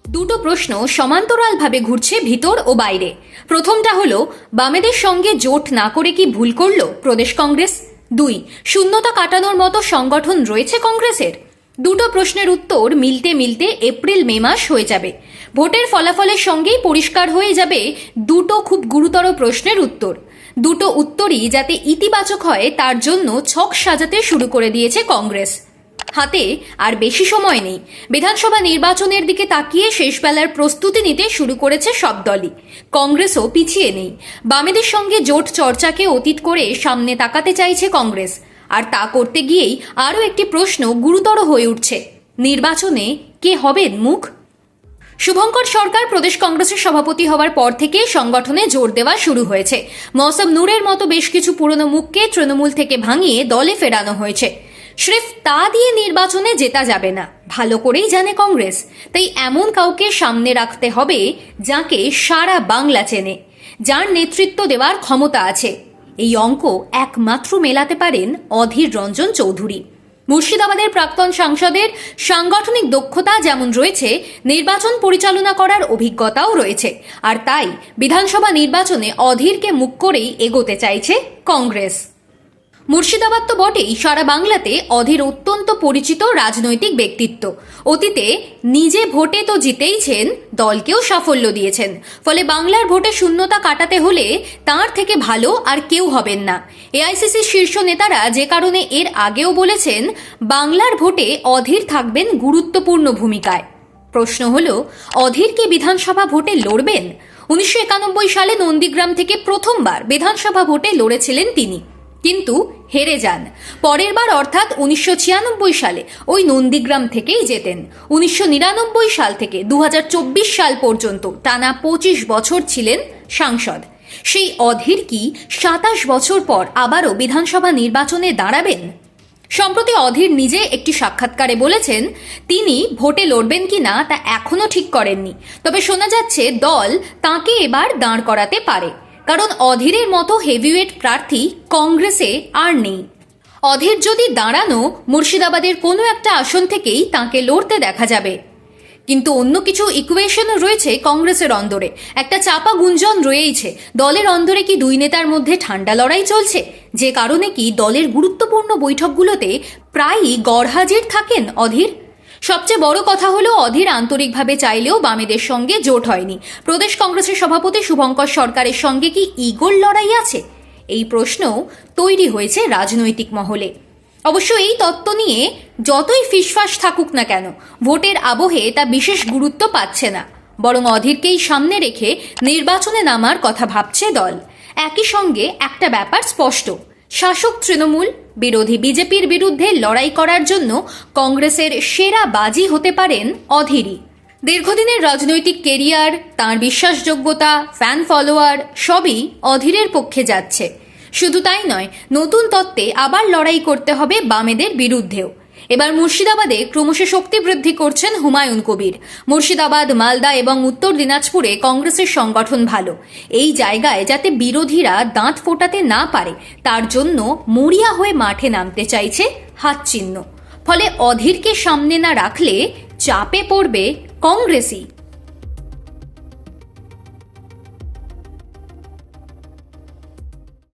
দুটো প্রশ্ন সমান্তরালভাবে ঘুরছে ভিতর ও বাইরে। প্রথমটা হলো, বামেদের সঙ্গে জোট না করে কি ভুল করল প্রদেশ কংগ্রেস? 2, শূন্যতা কাটানোর মতো সংগঠন রয়েছে কংগ্রেসের? দুটো প্রশ্নের উত্তর মিলতে মিলতে এপ্রিল মে মাস হয়ে যাবে। ভোটের ফলাফলের সঙ্গেই পরিষ্কার হয়ে যাবে দুটো খুব গুরুতর প্রশ্নের উত্তর। দুটো উত্তরই যাতে ইতিবাচক হয় তার জন্য ছক সাজাতে শুরু করে দিয়েছে কংগ্রেস। হাতে আর বেশি সময় নেই। বিধানসভা নির্বাচনের দিকে তাকিয়ে শেষবেলার প্রস্তুতি নিতে শুরু করেছে সব দলই। কংগ্রেসও পিছিয়ে নেই। বামেদের সঙ্গে জোট চর্চাকে অতীত করে সামনে তাকাতে চাইছে কংগ্রেস। আর তা করতে গিয়েই আরও একটি প্রশ্ন গুরুতর হয়ে উঠছে, নির্বাচনে কে হবেন মুখ? শুভঙ্কর সরকার প্রদেশ কংগ্রেসের সভাপতি হওয়ার পর থেকে সংগঠনে জোর দেওয়া শুরু হয়েছে। মৌসম নূরের মতো বেশ কিছু পুরনো মুখকে তৃণমূল থেকে ভাঙিয়ে দলে ফেরানো হয়েছে। স্রেফ তা দিয়ে নির্বাচনে জেতা যাবে না, ভালো করেই জানে কংগ্রেস। তাই এমন কাউকে সামনে রাখতে হবে যাকে সারা বাংলা চেনে, যার নেতৃত্ব দেওয়ার ক্ষমতা আছে। এই অঙ্ক একমাত্র মেলাতে পারেন অধীর রঞ্জন চৌধুরী। মুর্শিদাবাদের প্রাক্তন সাংসদের সাংগঠনিক দক্ষতা যেমন রয়েছে, নির্বাচন পরিচালনা করার অভিজ্ঞতাও রয়েছে। আর তাই বিধানসভা নির্বাচনে অধীরকে মুখ করেই এগোতে চাইছে কংগ্রেস। মুর্শিদাবাদ তো বটেই, সারা বাংলাতে অধীর অত্যন্ত পরিচিত রাজনৈতিক ব্যক্তিত্ব। অতীতে নিজে ভোটে তো জিতেইছেন, দলকেও সাফল্য দিয়েছেন। ফলে বাংলার ভোটে শূন্যতা কাটাতে হলে তার থেকে ভালো আর কেউ হবেন না। এআইসিসির শীর্ষ নেতারা যে কারণে এর আগেও বলেছেন, বাংলার ভোটে অধীর থাকবেন গুরুত্বপূর্ণ ভূমিকায়। প্রশ্ন হলো, অধীর কি বিধানসভা ভোটে লড়বেন? 1991 সালে নন্দীগ্রাম থেকে প্রথমবার বিধানসভা ভোটে লড়েছিলেন তিনি, কিন্তু হেরে যান। পরের বার অর্থাৎ 1996 সালে ওই নন্দীগ্রাম থেকেই জেতেন। 1999 সাল থেকে 2024 সাল পর্যন্ত টানা 25 বছর ছিলেন সাংসদ। সেই অধীর কি 27 বছর পর আবারও বিধানসভা নির্বাচনে দাঁড়াবেন? সম্প্রতি অধীর নিজে একটি সাক্ষাৎকারে বলেছেন, তিনি ভোটে লড়বেন কি না তা এখনো ঠিক করেননি। তবে শোনা যাচ্ছে দল তাঁকে এবার দাঁড় করাতে পারে, কারণ অধীরের মতো হেভিওয়েট প্রার্থী কংগ্রেসে আর নেই। অধীর যদি দাঁড়ানো, মুর্শিদাবাদের কোনো একটা আসন থেকেই তাঁকে লড়তে দেখা যাবে। কিন্তু অন্য কিছু ইকুয়েশনও রয়েছে কংগ্রেসের অন্দরে। একটা চাপা গুঞ্জন রয়েইছে, দলের অন্দরে কি দুই নেতার মধ্যে ঠান্ডা লড়াই চলছে, যে কারণে কি দলের গুরুত্বপূর্ণ বৈঠকগুলোতে প্রায়ই গড়হাজির থাকেন অধীর। সবচেয়ে বড় কথা হলো, অধীর আন্তরিকভাবে চাইলেও বামেদের সঙ্গে জোট হয়নি। প্রদেশ কংগ্রেসের সভাপতি শুভঙ্কর সরকারের সঙ্গে কি ইগোর লড়াই আছে? এই প্রশ্নও তৈরি হয়েছে রাজনৈতিক মহলে। অবশ্য এই তত্ত্ব নিয়ে যতই ফিসফাস থাকুক না কেন, ভোটের আবহে তা বিশেষ গুরুত্ব পাচ্ছে না। বরং অধীরকেই সামনে রেখে নির্বাচনে নামার কথা ভাবছে দল। একই সঙ্গে একটা ব্যাপার স্পষ্ট, শাসক তৃণমূল, বিরোধী বিজেপির বিরুদ্ধে লড়াই করার জন্য কংগ্রেসের সেরা বাজি হতে পারেন অধীরই। দীর্ঘদিনের রাজনৈতিক কেরিয়ার, তাঁর বিশ্বাসযোগ্যতা, ফ্যান ফলোয়ার সবই অধীরের পক্ষে যাচ্ছে। শুধু তাই নয়, নতুন তত্ত্বে আবার লড়াই করতে হবে বামেদের বিরুদ্ধেও। এবার মুর্শিদাবাদে ক্রমশ শক্তি বৃদ্ধি করছেন হুমায়ুন কবির। মুর্শিদাবাদ, মালদা এবং উত্তর দিনাজপুরে কংগ্রেসের সংগঠন ভালো। এই জায়গায় যাতে বিরোধীরা দাঁত ফোটাতে না পারে, তার জন্য মরিয়া হয়ে মাঠে নামতে চাইছে হাতচিহ্ন। ফলে অধীরকে সামনে না রাখলে চাপে পড়বে কংগ্রেসই।